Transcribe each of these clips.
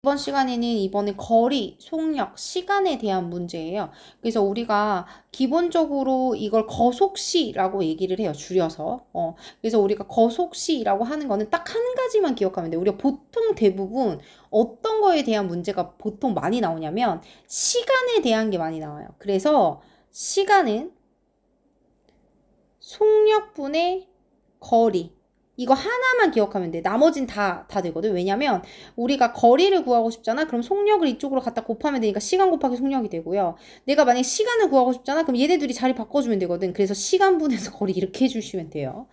이번 시간에는 이번에 거리, 속력, 시간에 대한 문제예요. 그래서 우리가 기본적으로 이걸 거속시라고 얘기를 해요. 줄여서. 그래서 우리가 거속시라고 하는 거는 딱 한 가지만 기억하면 돼요. 우리가 보통 대부분 어떤 거에 대한 문제가 보통 많이 나오냐면 시간에 대한 게 많이 나와요. 그래서 시간은 속력분의 거리. 이거 하나만 기억하면 돼. 나머진 다 되거든. 왜냐면 우리가 거리를 구하고 싶잖아. 그럼 속력을 이쪽으로 갖다 곱하면 되니까 시간 곱하기 속력이 되고요. 내가 만약에 시간을 구하고 싶잖아. 그럼 얘네들이 자리 바꿔주면 되거든. 그래서 시간분해서 거리 이렇게 해주시면 돼요.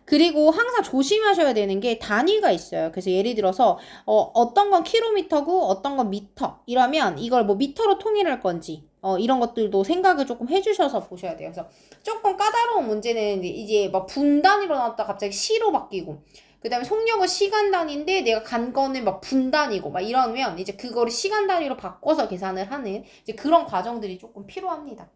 그리고 항상 조심하셔야 되는 게 단위가 있어요. 그래서 예를 들어서 어떤 건 킬로미터고 어떤 건 미터 이러면 이걸 뭐 미터로 통일할 건지 이런 것들도 생각을 조금 해주셔서 보셔야 돼요. 그래서 조금 까다로운 문제는 이제 막 분 단위로 나왔다 갑자기 시로 바뀌고 그 다음에 속력은 시간 단위인데 내가 간 거는 막 분 단위고 막 이러면 이제 그거를 시간 단위로 바꿔서 계산을 하는 이제 그런 과정들이 조금 필요합니다.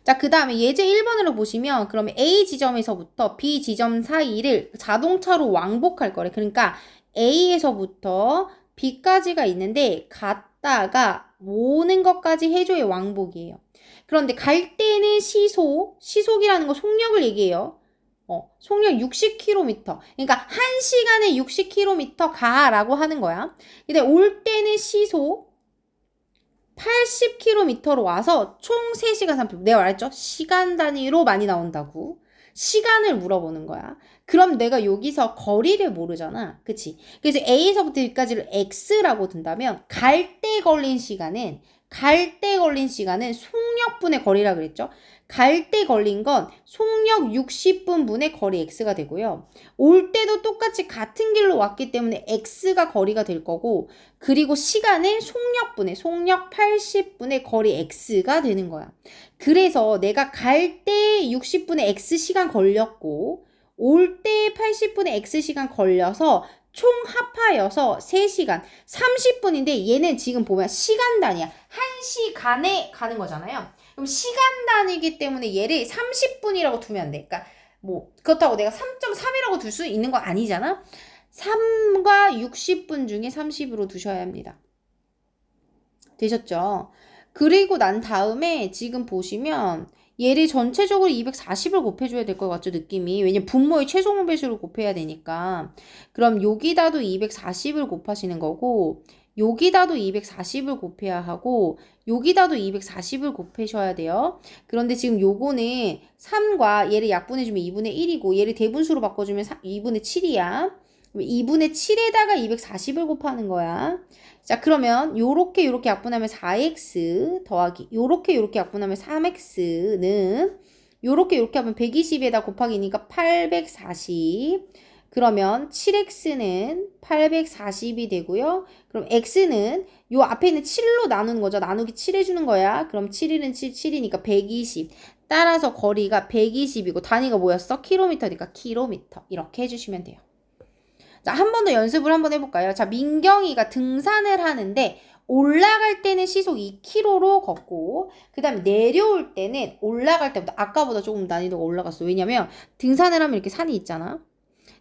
자, 그 다음에 예제 1번으로 보시면 그러면 A 지점에서부터 B 지점 사이를 자동차로 왕복할 거래. 그러니까 A에서부터 B까지가 있는데 갔다가 오는 것까지 해줘야 왕복이에요. 그런데 갈 때는 시속이라는 거 속력을 얘기해요. 속력 60km. 그러니까 1시간에 60km 가라고 하는 거야. 근데 올 때는 시속 80km로 와서 총 3시간 30분. 내가 말했죠? 시간 단위로 많이 나온다고. 시간을 물어보는 거야. 그럼 내가 여기서 거리를 모르잖아. 그치? 그래서 A에서부터 B까지를 X라고 둔다면 갈 때 걸린 시간은 속력분의 거리라 그랬죠? 갈 때 걸린 건 속력 60분분의 거리 X가 되고요. 올 때도 똑같이 같은 길로 왔기 때문에 X가 거리가 될 거고 그리고 시간은 속력 80분의 거리 X가 되는 거야. 그래서 내가 갈 때 60분의 X시간 걸렸고 올 때 80분의 X시간 걸려서 총 합하여서 3시간 30분인데 얘는 지금 보면 시간 단위야. 1시간에 가는 거잖아요. 그럼 시간 단위이기 때문에 얘를 30분이라고 두면 안 돼. 그러니까 뭐 그렇다고 내가 3.3이라고 둘 수 있는 거 아니잖아. 3과 60분 중에 30으로 두셔야 합니다. 되셨죠? 그리고 난 다음에 지금 보시면 얘를 전체적으로 240을 곱해줘야 될 것 같죠, 느낌이. 왜냐면 분모의 최소 배수를 곱해야 되니까. 그럼 여기다도 240을 곱하시는 거고 여기다도 240을 곱해야 하고 여기다도 240을 곱하셔야 돼요. 그런데 지금 요거는 3과 얘를 약분해주면 2분의 1이고 얘를 대분수로 바꿔주면 2분의 7이야. 2분의 7에다가 240을 곱하는 거야. 자, 그러면 요렇게 약분하면 4x 더하기 요렇게 약분하면 3x는 요렇게 하면 120에다 곱하기니까 840. 그러면 7x는 840이 되고요. 그럼 x는 요 앞에 있는 7로 나누는 거죠. 나누기 7 해주는 거야. 그럼 7일은 7이니까 120. 따라서 거리가 120이고 단위가 뭐였어? 킬로미터니까 킬로미터. 이렇게 해주시면 돼요. 자, 한 번 더 연습을 한번 해볼까요? 자, 민경이가 등산을 하는데 올라갈 때는 시속 2km로 걷고 그 다음에 내려올 때는 올라갈 때보다 아까보다 조금 난이도가 올라갔어. 왜냐면 등산을 하면 이렇게 산이 있잖아.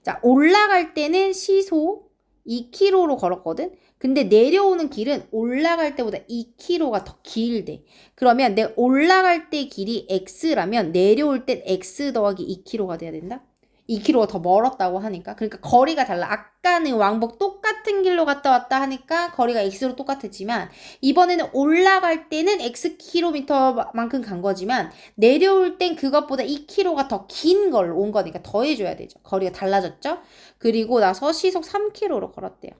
자, 올라갈 때는 시속 2km로 걸었거든? 근데 내려오는 길은 올라갈 때보다 2km가 더 길대. 그러면 내가 올라갈 때 길이 x라면 내려올 땐 x 더하기 2km가 돼야 된다? 2km가 더 멀었다고 하니까. 그러니까 거리가 달라. 아까는 왕복 똑같은 길로 갔다 왔다 하니까 거리가 x로 똑같았지만 이번에는 올라갈 때는 xkm만큼 간 거지만 내려올 땐 그것보다 2km가 더 긴 걸로 온 거니까 더해줘야 되죠. 거리가 달라졌죠? 그리고 나서 시속 3km로 걸었대요.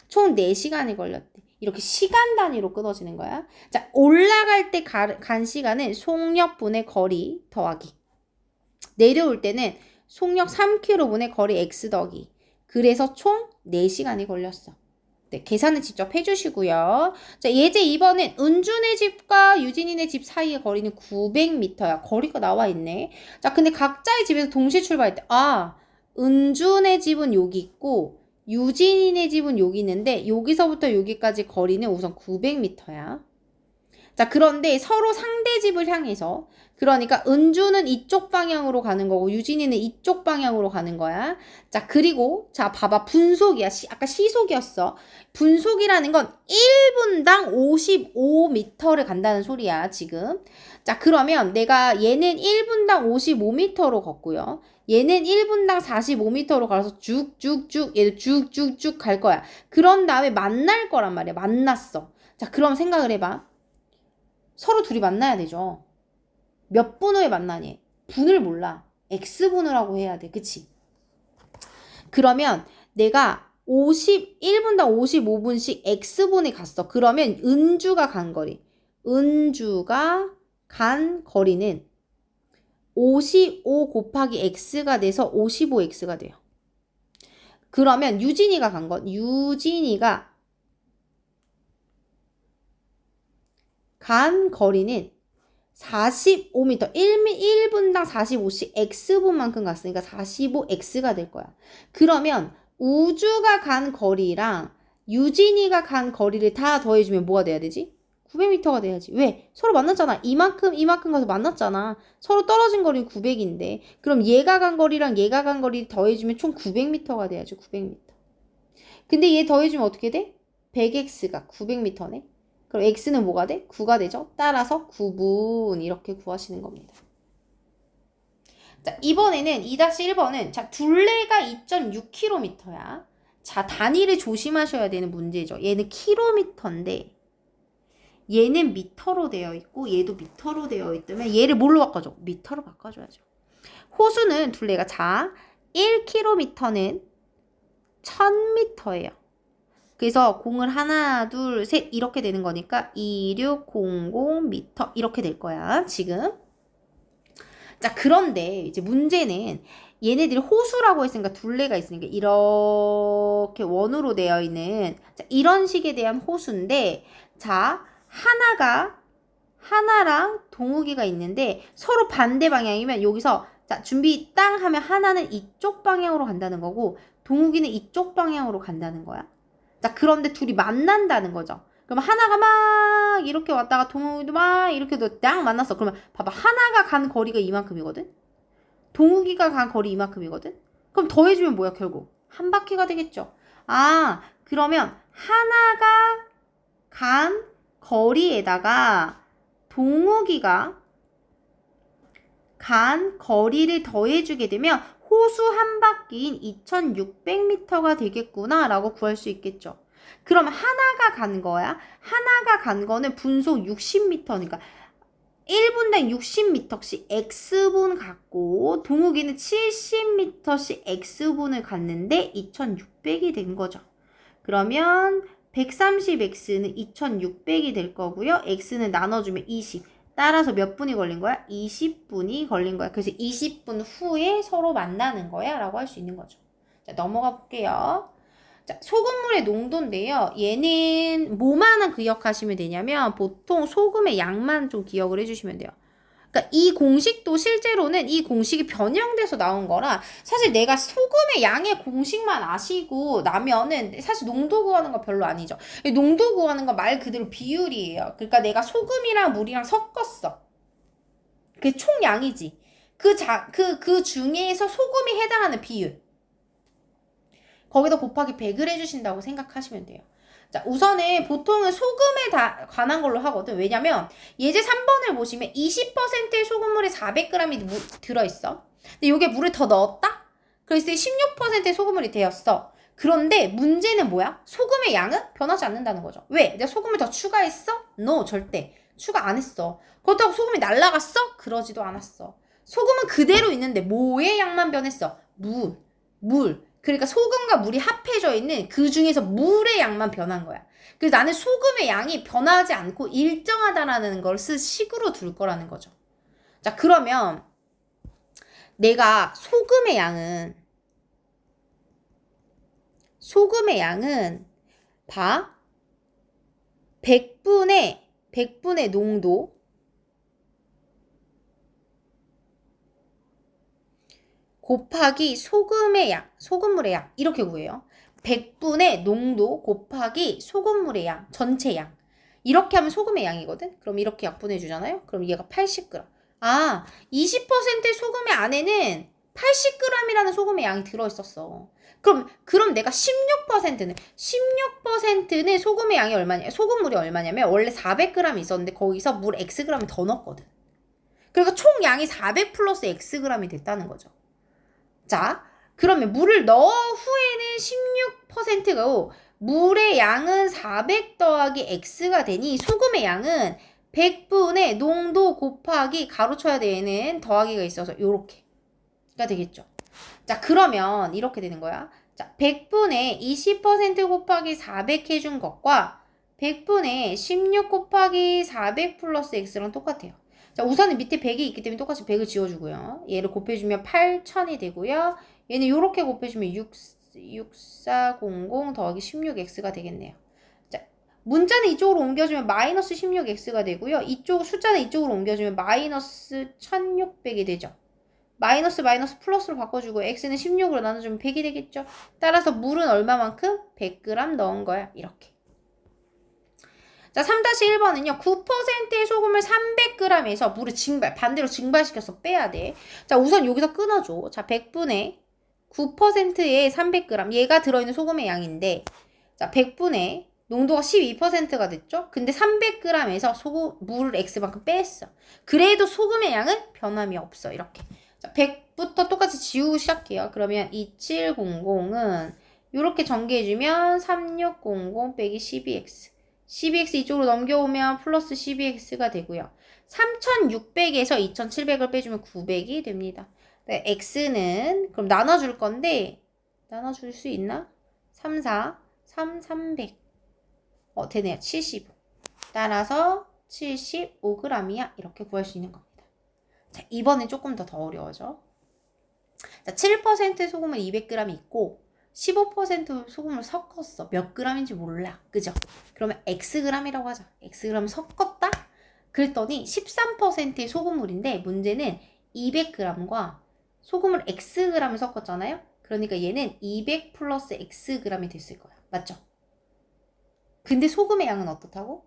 총 4시간이 걸렸대. 이렇게 시간 단위로 끊어지는 거야. 자, 올라갈 때 간 시간은 속력분의 거리 더하기. 내려올 때는 속력 3km분의 거리 x 더하기. 그래서 총 4시간이 걸렸어. 네, 계산은 직접 해주시고요. 자, 예제 2번은 은준의 집과 유진이네 집 사이의 거리는 900m야. 거리가 나와 있네. 자, 근데 각자의 집에서 동시에 출발할 때, 은준의 집은 여기 있고, 유진이네 집은 여기 있는데, 여기서부터 여기까지 거리는 우선 900m야. 자, 그런데 서로 상대 집을 향해서 그러니까 은주는 이쪽 방향으로 가는 거고 유진이는 이쪽 방향으로 가는 거야. 자, 그리고 자, 봐봐. 분속이야. 아까 시속이었어. 분속이라는 건 1분당 55m를 간다는 소리야, 지금. 자, 그러면 내가 얘는 1분당 55m로 걷고요. 얘는 1분당 45m로 가서 쭉쭉쭉 얘도 쭉쭉쭉 갈 거야. 그런 다음에 만날 거란 말이야. 만났어. 자, 그럼 생각을 해봐. 서로 둘이 만나야 되죠. 몇 분 후에 만나니? 분을 몰라. X분을 하고 해야 돼. 그치? 그러면 내가 1분당 55분씩 X분이 갔어. 그러면 은주가 간 거리. 은주가 간 거리는 55 곱하기 X가 돼서 55X가 돼요. 그러면 유진이가 간 건, 유진이가 간 거리는 45m, 1분당 45씩 X분만큼 갔으니까 45X가 될 거야. 그러면 우주가 간 거리랑 유진이가 간 거리를 다 더해주면 뭐가 돼야 되지? 900m가 돼야지. 왜? 서로 만났잖아. 이만큼 가서 만났잖아. 서로 떨어진 거리는 900인데. 그럼 얘가 간 거리랑 얘가 간 거리 더해주면 총 900m가 돼야지. 900m. 근데 얘 더해주면 어떻게 돼? 100x가 900m네. 그럼 x는 뭐가 돼? 9가 되죠. 따라서 9분 이렇게 구하시는 겁니다. 자, 이번에는 2-1번은 자, 둘레가 2.6km야. 자, 단위를 조심하셔야 되는 문제죠. 얘는 킬로미터인데 얘는 미터로 되어 있고 얘도 미터로 되어 있다면 얘를 뭘로 바꿔줘? 미터로 바꿔줘야죠. 호수는 둘레가 자 1km는 1000m예요. 그래서 공을 하나, 둘, 셋 이렇게 되는 거니까 2600m 이렇게 될 거야, 지금. 자, 그런데 이제 문제는 얘네들이 호수라고 했으니까 둘레가 있으니까 이렇게 원으로 되어 있는 자, 이런 식에 대한 호수인데 자, 하나랑 동욱이가 있는데 서로 반대 방향이면 여기서 자, 준비 땅 하면 하나는 이쪽 방향으로 간다는 거고 동욱이는 이쪽 방향으로 간다는 거야. 자, 그런데 둘이 만난다는 거죠. 그럼 하나가 막 이렇게 왔다가 동욱이도 막 이렇게 딱 만났어. 그러면 봐봐. 하나가 간 거리가 이만큼이거든. 동욱이가 간 거리 이만큼이거든. 그럼 더해주면 뭐야 결국? 한 바퀴가 되겠죠. 아, 그러면 하나가 간 거리에다가 동욱이가 간 거리를 더해주게 되면 호수 한 바퀴인 2600m가 되겠구나 라고 구할 수 있겠죠. 그럼 하나가 간 거야. 하나가 간 거는 분속 60m니까 1분당 60m씩 X분 갔고 동욱이는 70m씩 X분을 갔는데 2600이 된 거죠. 그러면 130X는 2600이 될 거고요. X는 나눠주면 20. 따라서 몇 분이 걸린 거야? 20분이 걸린 거야. 그래서 20분 후에 서로 만나는 거야 라고 할 수 있는 거죠. 자, 넘어가 볼게요. 자, 소금물의 농도인데요. 얘는 뭐만 기억하시면 되냐면 보통 소금의 양만 좀 기억을 해주시면 돼요. 그러니까 이 공식도 실제로는 이 공식이 변형돼서 나온 거라 사실 내가 소금의 양의 공식만 아시고 나면은 사실 농도 구하는 거 별로 아니죠. 농도 구하는 거 말 그대로 비율이에요. 그러니까 내가 소금이랑 물이랑 섞었어. 그게 총량이지. 그 중에서 소금이 해당하는 비율. 거기다 곱하기 100을 해주신다고 생각하시면 돼요. 자, 우선은 보통은 소금에 관한 걸로 하거든. 왜냐면 예제 3번을 보시면 20%의 소금물에 400g이 들어있어. 근데 이게 물을 더 넣었다? 그래서 16%의 소금물이 되었어. 그런데 문제는 뭐야? 소금의 양은 변하지 않는다는 거죠. 왜? 내가 소금을 더 추가했어? No, 절대. 추가 안 했어. 그렇다고 소금이 날라갔어? 그러지도 않았어. 소금은 그대로 있는데 뭐의 양만 변했어? 물. 그러니까 소금과 물이 합해져 있는 그 중에서 물의 양만 변한 거야. 그래서 나는 소금의 양이 변하지 않고 일정하다라는 걸 식으로 둘 거라는 거죠. 자, 그러면 내가 소금의 양은 봐. 100분의 농도 곱하기 소금의 양, 소금물의 양 이렇게 구해요. 100분의 농도 곱하기 소금물의 양, 전체 양. 이렇게 하면 소금의 양이거든? 그럼 이렇게 약분해 주잖아요? 그럼 얘가 80g. 아, 20%의 소금의 안에는 80g이라는 소금의 양이 들어있었어. 그럼 내가 16%는 소금의 양이 얼마냐? 소금물이 얼마냐면 원래 400g 있었는데 거기서 물 Xg을 더 넣었거든. 그러니까 총 양이 400 플러스 Xg이 됐다는 거죠. 자, 그러면 물을 넣어 후에는 16%고 물의 양은 400 더하기 X가 되니 소금의 양은 100분의 농도 곱하기 가로쳐야 되는 더하기가 있어서 요렇게가 되겠죠. 자, 그러면 이렇게 되는 거야. 자, 100분의 20% 곱하기 400 해준 것과 100분의 16 곱하기 400 플러스 X랑 똑같아요. 자, 우선은 밑에 100이 있기 때문에 똑같이 100을 지워주고요. 얘를 곱해주면 8000이 되고요. 얘는 요렇게 곱해주면 6400 더하기 16X가 되겠네요. 자, 문자는 이쪽으로 옮겨주면 마이너스 16X가 되고요. 숫자는 이쪽으로 옮겨주면 마이너스 1600이 되죠. 마이너스 플러스로 바꿔주고 x는 16으로 나눠주면 100이 되겠죠. 따라서 물은 얼마만큼? 100g 넣은 거야. 이렇게. 자, 3-1번은요. 9%의 소금을 300g에서 물을 반대로 증발시켜서 빼야 돼. 자, 우선 여기서 끊어줘. 자, 100분의 9%의 300g. 얘가 들어있는 소금의 양인데, 자, 100분의 농도가 12%가 됐죠? 근데 300g에서 물을 X만큼 뺐어. 그래도 소금의 양은 변함이 없어. 이렇게. 자, 100부터 똑같이 지우고 시작해요. 그러면 2700은 이렇게 전개해주면 3600 빼기 12x. 12x 이쪽으로 넘겨오면 플러스 12x가 되고요. 3600에서 2700을 빼주면 900이 됩니다. 네, x는 그럼 나눠줄 건데 나눠줄 수 있나? 3, 4, 3, 300. 되네요. 75. 따라서 75g이야. 이렇게 구할 수 있는 겁니다. 자, 이번엔 조금 더 어려워져. 자, 7% 소금을 200g이 있고 15% 소금을 섞었어. 몇 g인지 몰라. 그죠? 그러면 xg이라고 하자. xg 섞었다? 그랬더니 13%의 소금물인데 문제는 200g과 소금을 xg을 섞었잖아요? 그러니까 얘는 200 플러스 xg이 됐을 거야. 맞죠? 근데 소금의 양은 어떻다고?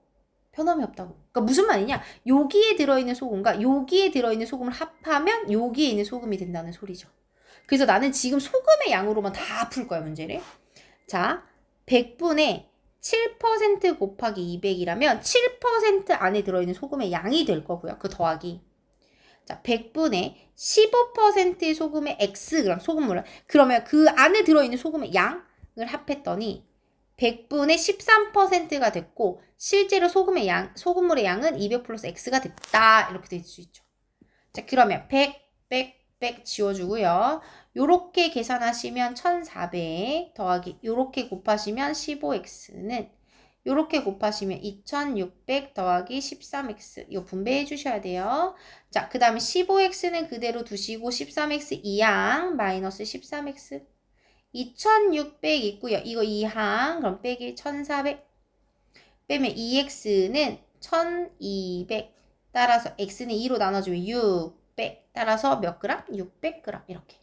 변함이 없다고. 그러니까 무슨 말이냐? 여기에 들어있는 소금과 여기에 들어있는 소금을 합하면 여기에 있는 소금이 된다는 소리죠. 그래서 나는 지금 소금의 양으로만 다 풀 거야, 문제를. 자, 100분의 7% 곱하기 200이라면 7% 안에 들어있는 소금의 양이 될 거고요. 그 더하기. 자, 100분의 15%의 소금의 Xg, 소금물을. 그러면 그 안에 들어있는 소금의 양을 합했더니 100분의 13%가 됐고 실제로 소금물의 양은 200 플러스 X가 됐다. 이렇게 될 수 있죠. 자, 그러면 100 지워주고요. 요렇게 계산하시면 1400 더하기 요렇게 곱하시면 15X는 요렇게 곱하시면 2600 더하기 13X 이거 분배해 주셔야 돼요. 자, 그 다음에 15X는 그대로 두시고 13X 2항 마이너스 13X 2600 있고요. 이거 2항 그럼 빼기 1400 빼면 2x는 1200 따라서 x는 2로 나눠주면 600 따라서 몇 그램? 600g 이렇게.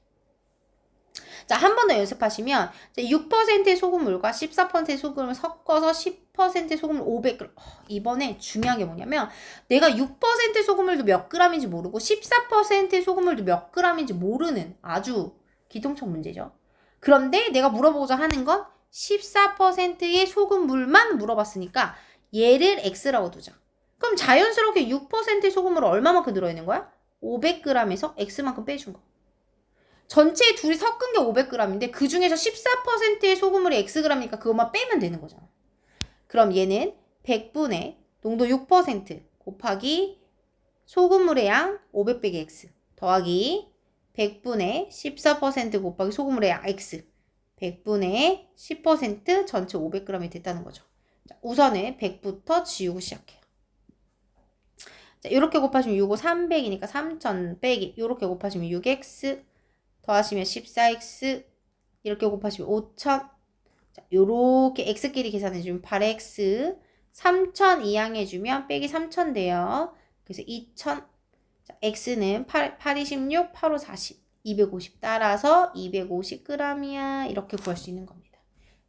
자, 한 번 더 연습하시면 6%의 소금물과 14%의 소금을 섞어서 10%의 소금을 500g. 이번에 중요한 게 뭐냐면 내가 6%의 소금물도 몇 g인지 모르고 14%의 소금물도 몇 g인지 모르는 아주 기똥찬 문제죠. 그런데 내가 물어보고자 하는 건 14%의 소금물만 물어봤으니까 얘를 x라고 두자. 그럼 자연스럽게 6%의 소금물 얼마만큼 들어있는 거야? 500g에서 x만큼 빼준 거. 전체 둘이 섞은 게 500g인데 그 중에서 14%의 소금물이 xg이니까 그것만 빼면 되는 거잖아. 그럼 얘는 100분의 농도 6% 곱하기 소금물의 양 500 빼기 x 더하기 100분의 14% 곱하기 소금물의 양 x 100분의 10% 전체 500g이 됐다는 거죠. 자, 우선은 100부터 지우고 시작해요. 자, 이렇게 곱하시면 6, 5, 300이니까 3000 빼기 이렇게 곱하시면 6x 더하시면 14x 이렇게 곱하시면 5000 자, 요렇게 x끼리 계산해주면 8x 3000 이항해주면 빼기 3000 돼요. 그래서 2000 자, x는 8이 16, 8호 40 250 따라서 250g이야. 이렇게 구할 수 있는 겁니다.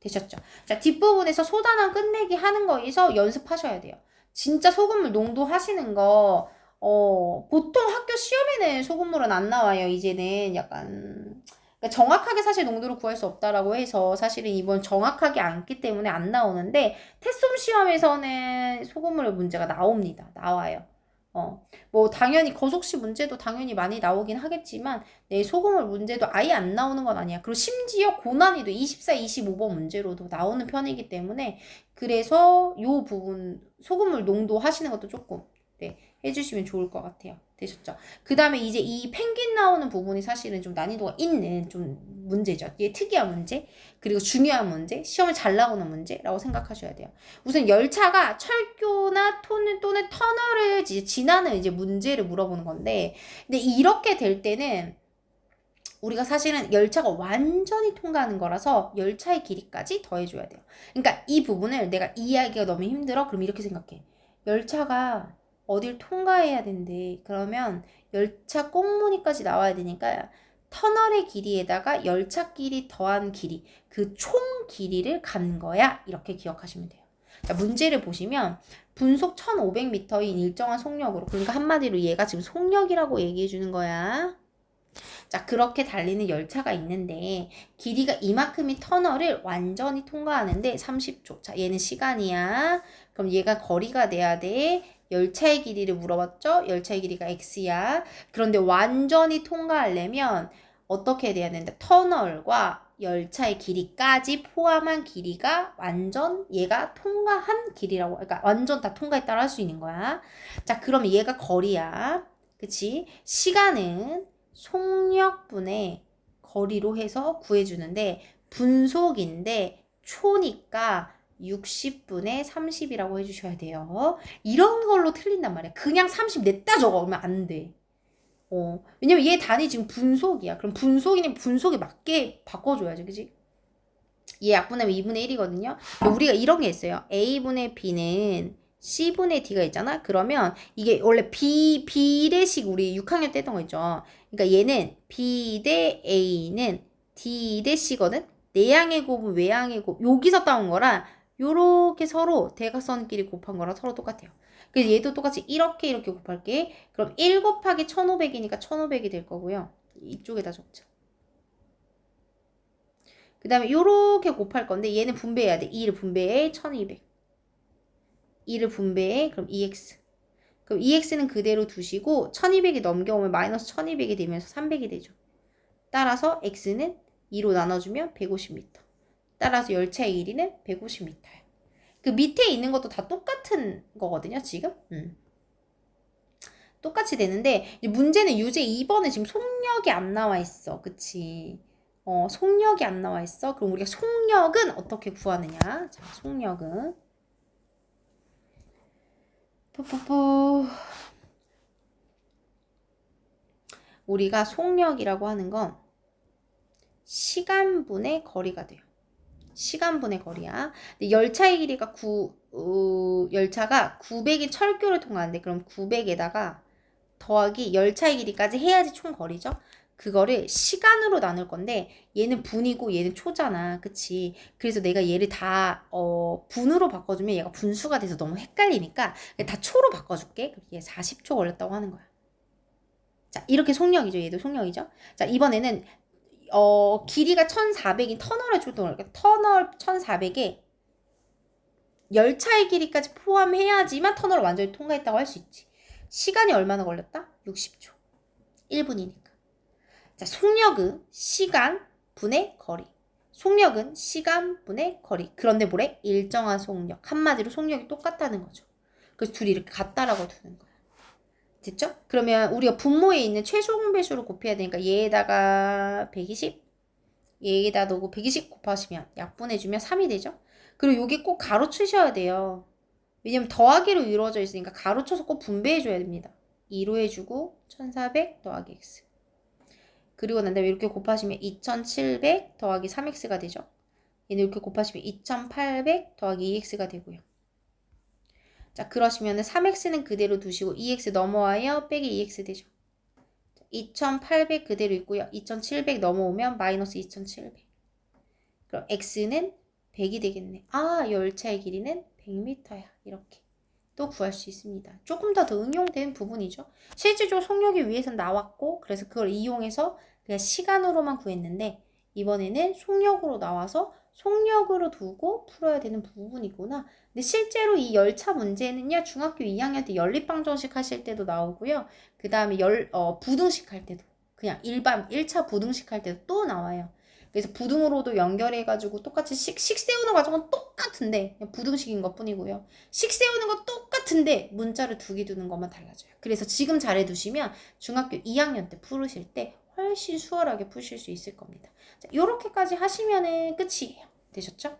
되셨죠? 자, 뒷부분에서 소단원 끝내기 하는 거에서 연습하셔야 돼요. 진짜 소금물 농도 하시는 거, 보통 학교 시험에는 소금물은 안 나와요. 이제는 약간, 그러니까 정확하게 사실 농도를 구할 수 없다라고 해서 사실은 이번 정확하게 않기 때문에 안 나오는데, 태솜 시험에서는 소금물 문제가 나옵니다. 나와요. 뭐 당연히 거속시 문제도 당연히 많이 나오긴 하겠지만 내 소금물 문제도 아예 안 나오는 건 아니야. 그리고 심지어 고난이도 24, 25번 문제로도 나오는 편이기 때문에 그래서 요 부분 소금물 농도 하시는 것도 조금 네, 해주시면 좋을 것 같아요. 되셨죠? 그 다음에 이제 이 펭귄 나오는 부분이 사실은 좀 난이도가 있는 좀 문제죠. 얘 특이한 문제, 그리고 중요한 문제, 시험에 잘 나오는 문제라고 생각하셔야 돼요. 우선 열차가 철교나 또는 터널을 지나는 이제 문제를 물어보는 건데, 근데 이렇게 될 때는 우리가 사실은 열차가 완전히 통과하는 거라서 열차의 길이까지 더해줘야 돼요. 그러니까 이 부분을 내가 이해하기가 너무 힘들어? 그럼 이렇게 생각해. 열차가 어딜 통과해야 된대. 그러면 열차 꽁무니까지 나와야 되니까 터널의 길이에다가 열차 길이 더한 길이, 그 총 길이를 간 거야. 이렇게 기억하시면 돼요. 자, 문제를 보시면 분속 1500m인 일정한 속력으로, 그러니까 한마디로 얘가 지금 속력이라고 얘기해 주는 거야. 자, 그렇게 달리는 열차가 있는데 길이가 이만큼의 터널을 완전히 통과하는데 30초. 자, 얘는 시간이야. 그럼 얘가 거리가 돼야 돼. 열차의 길이를 물어봤죠? 열차의 길이가 x야. 그런데 완전히 통과하려면 어떻게 돼야 되는데 터널과 열차의 길이까지 포함한 길이가 완전 얘가 통과한 길이라고, 그러니까 완전 다 통과했다고 할 수 있는 거야. 자, 그럼 얘가 거리야. 그치? 시간은 속력분의 거리로 해서 구해주는데 분속인데 초니까 60분의 30이라고 해주셔야 돼요. 이런 걸로 틀린단 말이야. 그냥 30 냈다 적어 그러면 안 돼. 왜냐면 얘 단위 지금 분속이야. 그럼 분속이니 분속에 맞게 바꿔줘야지. 그치? 얘 약분하면 2분의 1이거든요. 우리가 이런 게 있어요. A분의 B는 C분의 D가 있잖아? 그러면 이게 원래 B대식 우리 6학년 때 했던 거 있죠? 그러니까 얘는 B 대 A는 D 대 C거든? 내양의 곱은 외양의 곱. 여기서 따온 거랑 요렇게 서로 대각선끼리 곱한 거랑 서로 똑같아요. 그래서 얘도 똑같이 이렇게 곱할게. 그럼 1 곱하기 1500이니까 1500이 될 거고요. 이쪽에다 적자. 그 다음에 요렇게 곱할 건데 얘는 분배해야 돼. 2를 분배해 1200. 2를 분배해 그럼 2x. 그럼 2x는 그대로 두시고 1200이 넘겨오면 마이너스 1200이 되면서 300이 되죠. 따라서 x는 2로 나눠주면 150m. 따라서 열차의 길이는 150m야. 그 밑에 있는 것도 다 똑같은 거거든요, 지금. 똑같이 되는데 문제는 유제 2번에 지금 속력이 안 나와 있어. 그치? 속력이 안 나와 있어. 그럼 우리가 속력은 어떻게 구하느냐? 자, 속력은 우리가 속력이라고 하는 건 시간분의 거리가 돼요. 시간분의 거리야. 근데 열차의 길이가 열차가 900인 철교를 통하는데 그럼 900에다가 더하기 열차의 길이까지 해야지 총 거리죠. 그거를 시간으로 나눌 건데 얘는 분이고 얘는 초잖아. 그치? 그래서 내가 얘를 다 분으로 바꿔주면 얘가 분수가 돼서 너무 헷갈리니까 다 초로 바꿔줄게. 얘 40초 걸렸다고 하는 거야. 자, 이렇게 속력이죠. 얘도 속력이죠. 자, 이번에는 길이가 1400인 터널을 출동을 할게요. 터널 1400에 열차의 길이까지 포함해야지만 터널을 완전히 통과했다고 할 수 있지. 시간이 얼마나 걸렸다? 60초. 1분이니까. 자, 속력은 시간 분의 거리. 속력은 시간 분의 거리. 그런데 뭐래? 일정한 속력. 한마디로 속력이 똑같다는 거죠. 그래서 둘이 이렇게 같다라고 두는 거야. 됐죠? 그러면 우리가 분모에 있는 최소공 배수를 곱해야 되니까 얘에다가 120, 얘에다 넣고 120 곱하시면 약분해주면 3이 되죠? 그리고 여기 꼭 가로치셔야 돼요. 왜냐면 더하기로 이루어져 있으니까 가로쳐서 꼭 분배해줘야 됩니다. 2로 해주고 1400 더하기 x. 그리고 난 다음에 이렇게 곱하시면 2700 더하기 3x가 되죠. 얘는 이렇게 곱하시면 2800 더하기 2x가 되고요. 자, 그러시면 3x는 그대로 두시고 2x 넘어와요. 빼기 2x 되죠. 2800 그대로 있고요. 2700 넘어오면 마이너스 2700. 그럼 x는 100이 되겠네. 아, 열차의 길이는 100m야. 이렇게. 또 구할 수 있습니다. 조금 더 응용된 부분이죠. 실질적으로 속력이 위에서 나왔고 그래서 그걸 이용해서 그냥 시간으로만 구했는데 이번에는 속력으로 나와서 속력으로 두고 풀어야 되는 부분이구나. 근데 실제로 이 열차 문제는요. 중학교 2학년 때 연립방정식 하실 때도 나오고요. 그 다음에 부등식 할 때도 그냥 일반 1차 부등식 할 때도 또 나와요. 그래서 부등으로도 연결해가지고 똑같이 식 세우는 과정은 똑같은데 그냥 부등식인 것 뿐이고요. 식 세우는 거 똑같은데 문자를 두 개 두는 것만 달라져요. 그래서 지금 잘해두시면 중학교 2학년 때 풀으실 때 훨씬 수월하게 푸실 수 있을 겁니다. 자, 요렇게까지 하시면은 끝이에요. 되셨죠?